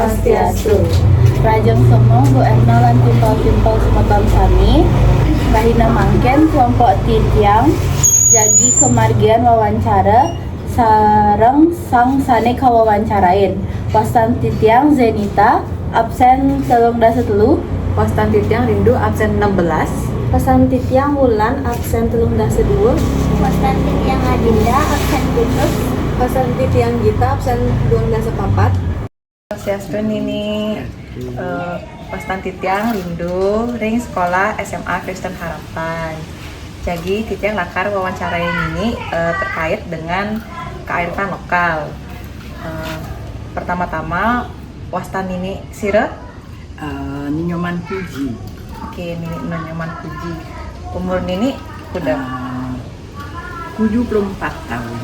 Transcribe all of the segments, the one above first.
Swastiastu. Rajang Semong Bu Erna lan timpal-timpal semeton sami. Rahina mangken kelompok titiang jagi kemargian wawancara sareng sang sane kawawancarain. Wastan titiang Zenita absen 33. Wastan titiang Rindu absen 16. Pesan titiang Wulan absen 32. Wastan titiang Adinda absen 7. Pesan titiang Gita absen 12/4. Swastiastu ini Wastan titiang Rindu ring sekolah SMA Kristen Harapan. Jadi titiang lakar wawancara ini terkait dengan kearifan lokal. Pertama-tama Wastan ini Sira Ninyoman Puji. Oke, Nini Nyoman Puji. Umur Nini udah 74 tahun.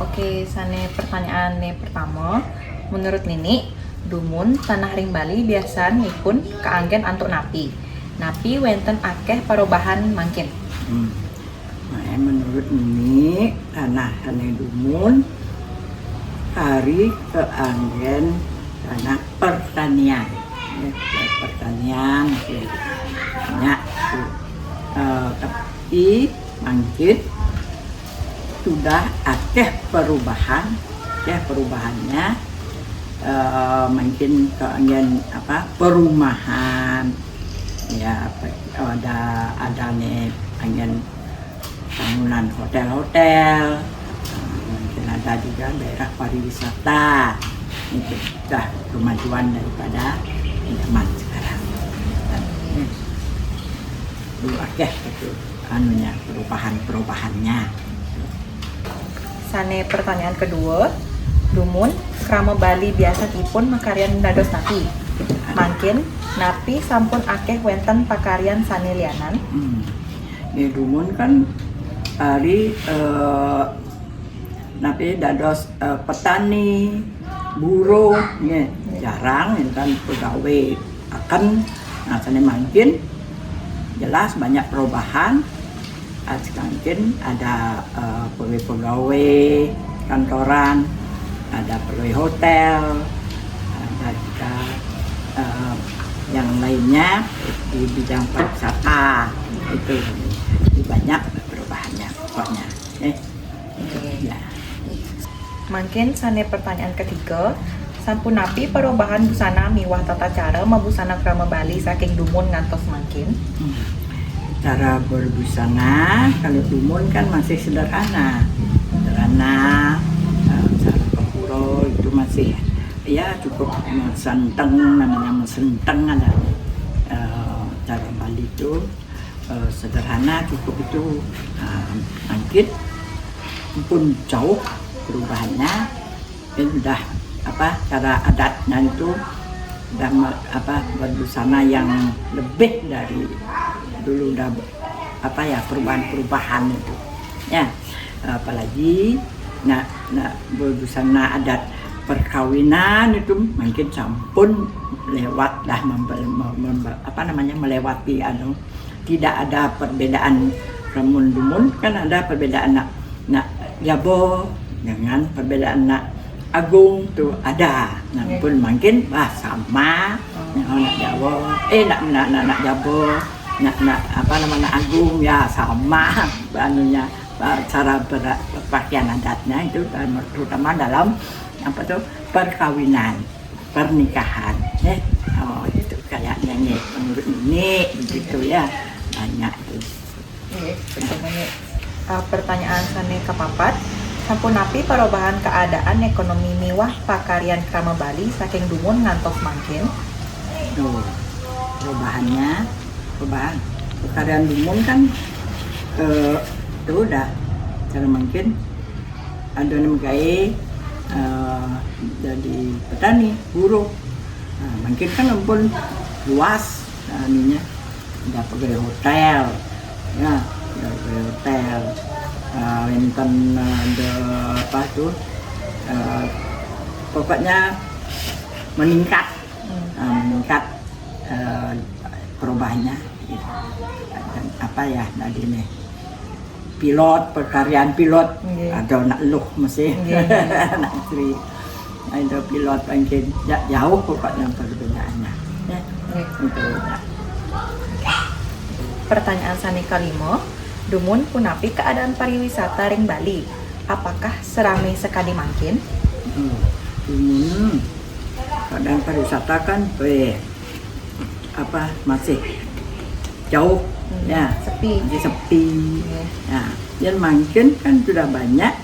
Oke, sane pertanyaan nih pertama. Menurut Nini, dumun tanah ring Bali biasa nipun keanggen antuk napi. Napi wenten akeh perubahan mangkin. Nah, menurut ini tanah dumun hari keanggen tanah pertanian. Ya, pertanian banyak tapi mangkin sudah akeh perubahannya mungkin keanggen perumahan ya ada nih angin bangunan hotel mungkin ada juga daerah pariwisata itu sudah kemajuan daripada zaman sekarang dulu akeh itu perubahannya. Sane pertanyaan kedua, dumun krama Bali biasa tipun makaryan dados napi. Mangkin napi sampun akeh wenten pakaryan sane lianan. Di dumun kan hari napi dados petani, buruh, jarang kan pegawai akan. Nah, sane mungkin jelas banyak perubahan. Mungkin ada pegawai kantoran, ada pegawai hotel, ada juga yang lainnya di bidang pariwisata itu banyak perubahannya pokoknya. Ya. Mungkin sane pertanyaan ketiga, sampun napi perubahan busana miwah tata cara mabusana krama Bali saking dumun ngantos mangkin. Cara berbusana kalau dumun kan masih sederhana, cara kepuro itu masih ya cukup mesenteng, namanya mesenteng ada. Cara Bali itu sederhana cukup itu mungkin pun jauh perubahannya dan udah cara adatnya itu udah berbusana yang lebih dari dulu udah perubahan itu ya, apalagi berbusana adat perkawinan itu mungkin sampun lewat dah melewati tidak ada perbedaan ramun dumun kan ada perbedaan nak jabo dengan perbedaan nak agung tuh ada. Nah pun mungkin sama nak jabo nak jabo nak agung ya sama cara berpakaian adatnya itu terutama dalam perkawinan, pernikahan itu kayaknya nih menurut ini begitu ya, banyak itu. Pertanyaan sane kepapat, sampun napi perubahan keadaan ekonomi miwah pakaryan krama Bali saking dumun ngantos mangkin. Perubahan pekerjaan dumun kan itu udah cara mungkin ada yang jadi petani buruh. Mungkin kan ampun luas ininya ada pegawai hotel ya, pegawai hotel Linton ada pokoknya meningkat perubahannya gitu. Dan tadi nih pilot, pekerjaan pilot ada nak luh mesti nak istri ada pilot mungkin jauh pokoknya perbedaannya. Ya, itu. Ya. Pertanyaan sani kalimo, dumun punapi keadaan pariwisata ring Bali. Apakah seramai sekali mungkin? Keadaan pariwisata kan masih jauh, ya Sepi. masih sepi. Ya, dan mungkin kan sudah banyak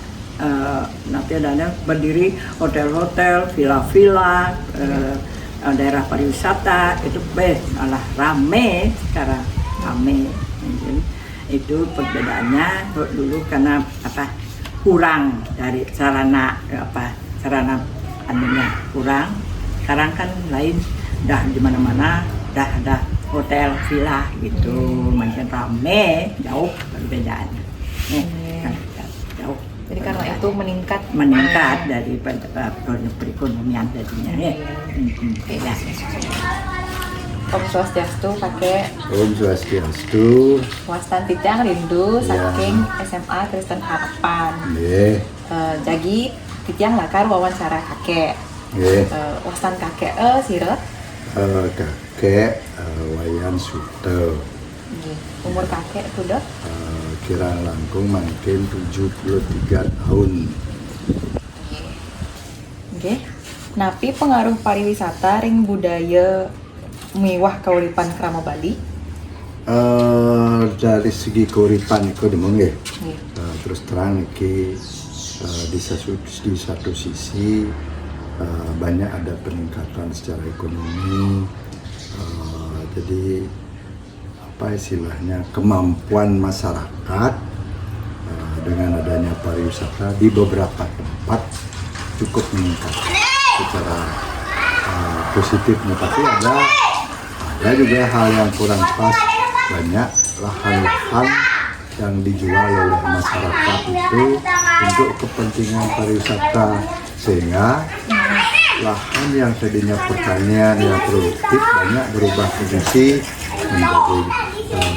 nanti ada berdiri hotel-hotel, villa-villa, daerah pariwisata itu malah rame sekarang rame. Jadi, itu perbedaannya dulu karena kurang dari sarana anunya kurang. Sekarang kan lain, dah di mana-mana dah ada hotel, villa gitu, makin rame, jauh perbedaannya. Jauh. Jadi karena itu meningkat dari perekonomian tadinya. Beda. Om Swastiastu pakai Om Swastiastu. Wastan Titiang Rindu Ya. saking SMA Kristen Harapan. Nggih, Jadi Titiang lakar wawancara kakek. nggih. Wastan kakek sira. Kakek Wayan Sute. Umur kakek sudah Kira langkung mungkin 73 tahun. Oke. Napi pengaruh pariwisata ring budaya miwah kauripan krama Bali. Dari segi keuripan iku demung nggih. Nggih. Terus terang iki di satu sisi banyak ada peningkatan secara ekonomi. Jadi apa istilahnya kemampuan masyarakat dengan adanya pariwisata di beberapa tempat cukup meningkat secara positifnya, tapi ada juga hal yang kurang pas. Banyak lahan-lahan yang dijual oleh masyarakat itu untuk kepentingan pariwisata, sehingga lahan yang tadinya pertanian yang produktif banyak berubah fungsi menjadi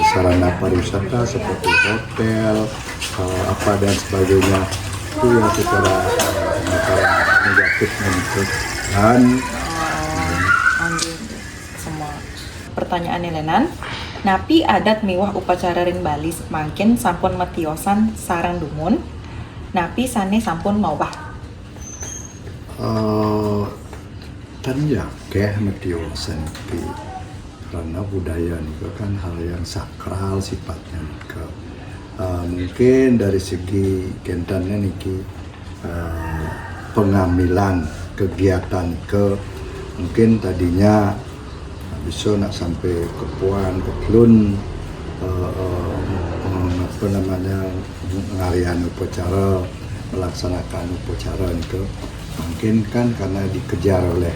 sarana pariwisata seperti hotel, dan sebagainya. Itu yang secara negatif menurut dan Semua pertanyaan Lenan. Napi adat miwah upacara ring Bali semakin sampun metiosan sarang dumun. Napi sane sampun mawah. Dan ya keh metiosan iki karena budaya nih kan hal yang sakral sifatnya nika. Mungkin dari segi kentannya niki pengambilan kegiatan ke mungkin tadinya bisa nak sampai ke Puan, ke Klun, ngarian upacara, melaksanakan upacara itu mungkin kan karena dikejar oleh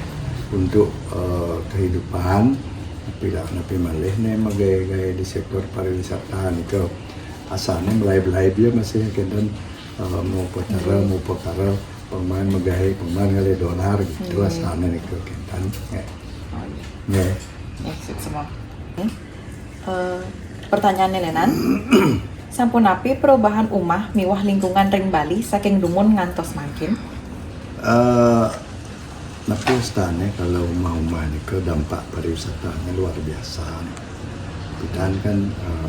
untuk kehidupan, tapi malih nih gaya di sektor pariwisata itu asalnya belai dia masih kan mau upacara mau perkara pemain pemain kali dolar gitu asalnya nih kan ya. Semua. Pertanyaan Lenan. Sampun napi perubahan umah miwah lingkungan ring Bali saking dumun ngantos makin. Tapi stane kalau rumah-rumah ini ke dampak pariwisatanya luar biasa. Dan kan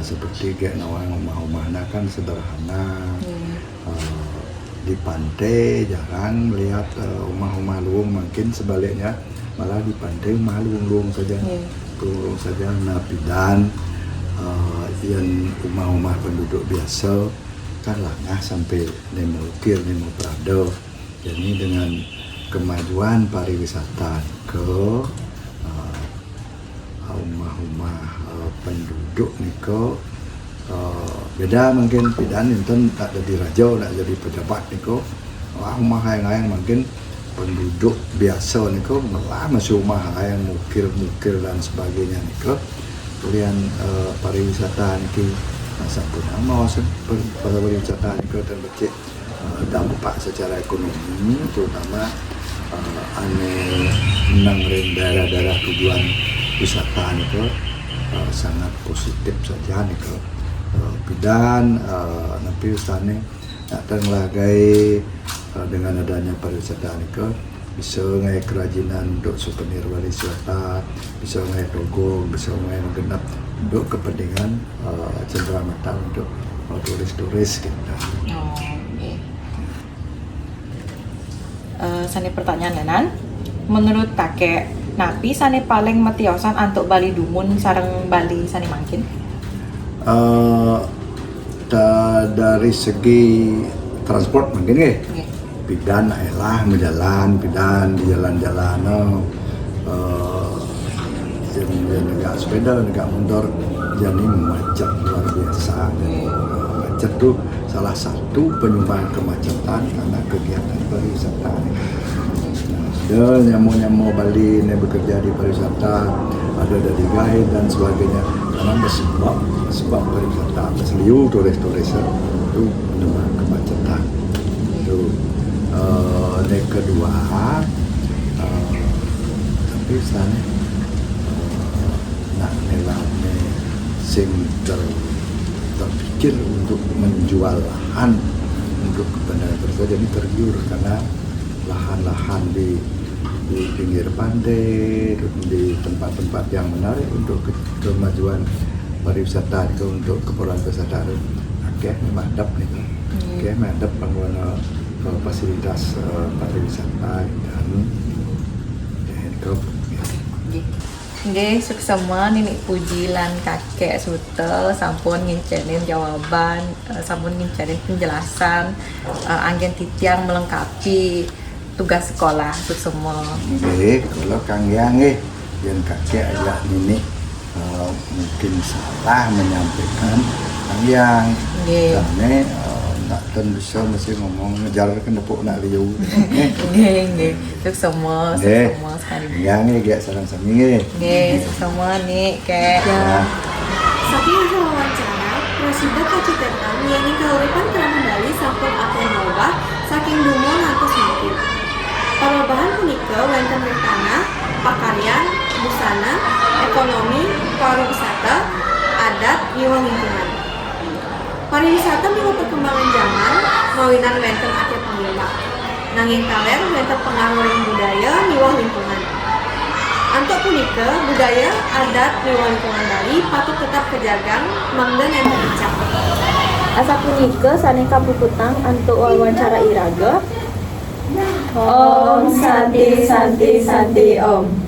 seperti kayak nawang rumah-rumahnya kan sederhana. Di pantai jarang melihat rumah-rumah luung, mungkin sebaliknya malah di pantai rumah luung-luung saja. Luung saja. Nah, dan yang rumah-rumah penduduk biasa kan langah sampai nemu ukir, nemu prado. Jadi dengan kemajuan pariwisata ke rumah-rumah penduduk niko beda mungkin pidan enten tak jadi raja, tak jadi pejabat niko rumah yang mungkin penduduk biasa niko malah masih rumah yang mukir dan sebagainya niko kemudian pariwisata niki sampun mau pariwisata niko terbecik dampak secara ekonomi terutama menang daerah-daerah tujuan wisata niko sangat positif saja niko pidan napi ustane datang lagai dengan adanya pariwisata niko bisa ngai kerajinan untuk souvenir pariwisata, bisa ngai dogong, bisa ngai genap untuk kepentingan cenderamata untuk turis-turis kita. Oh, okay. Sane pertanyaan Nenan, menurut kakek napi sane paling metiosan untuk Bali Dumun sareng Bali sane mangkin? Dari segi transport mungkin ya. Okay. Pidan lah menjalan, pidan di jalan-jalan, yang negak sepeda, negak motor, jadi macet luar biasa. Macet tuh salah satu penyumbang kemacetan karena kegiatan pariwisata. Ada nyamu Bali ini bekerja di pariwisata, ada dari guide dan sebagainya. Karena sebab pariwisata, seliu turis-turis itu menyumbang kemacetan. Itu. Yang kedua, tapi sana nak nilai sing terpikir untuk menjual lahan untuk kepentingan tersebut, jadi tergiur karena lahan-lahan di pinggir pantai, di tempat-tempat yang menarik untuk kemajuan pariwisata, untuk keperluan wisata. Oke, madap nih, oke, madap pengguna fasilitas pariwisata dan Nggih, suksema Ninik Puji lan kakek Sutel sampun ngincenin jawaban, sampun ngincenin penjelasan, anggen titiang melengkapi tugas sekolah suksema. Nggih, kalau Kang Yang nggih, yang kakek agak Ninik mungkin salah menyampaikan Kang Yang. Nggih. Karena nak ten bisa mesti ngomong ngejar ke nepuk nak liu. Nggih, suksema sekali. Yang nggih gak sareng sami nggih. Nggih, suksema nih kek. Ya. Saking hasil wawancara, Presiden Kacitetan yani kauripan kerana Bali sampun akan mengubah saking dumo ngantos mungkin. Perubahan punika wonten ing tanah, pakaryan, busana, ekonomi, pariwisata, adat, miwah lingkungan. Pariwisata miwah perkembangan zaman, mawinan wonten akeh panggilan. Nanging kaler wonten pengaruh ing budaya miwah lingkungan. Antuk punika budaya, adat, miwah lingkungan Bali patut tetap kejagang manggen enten icak. Asa punika saneka puputang antuk wawancara iraga. Om Santi Santi Santi Om.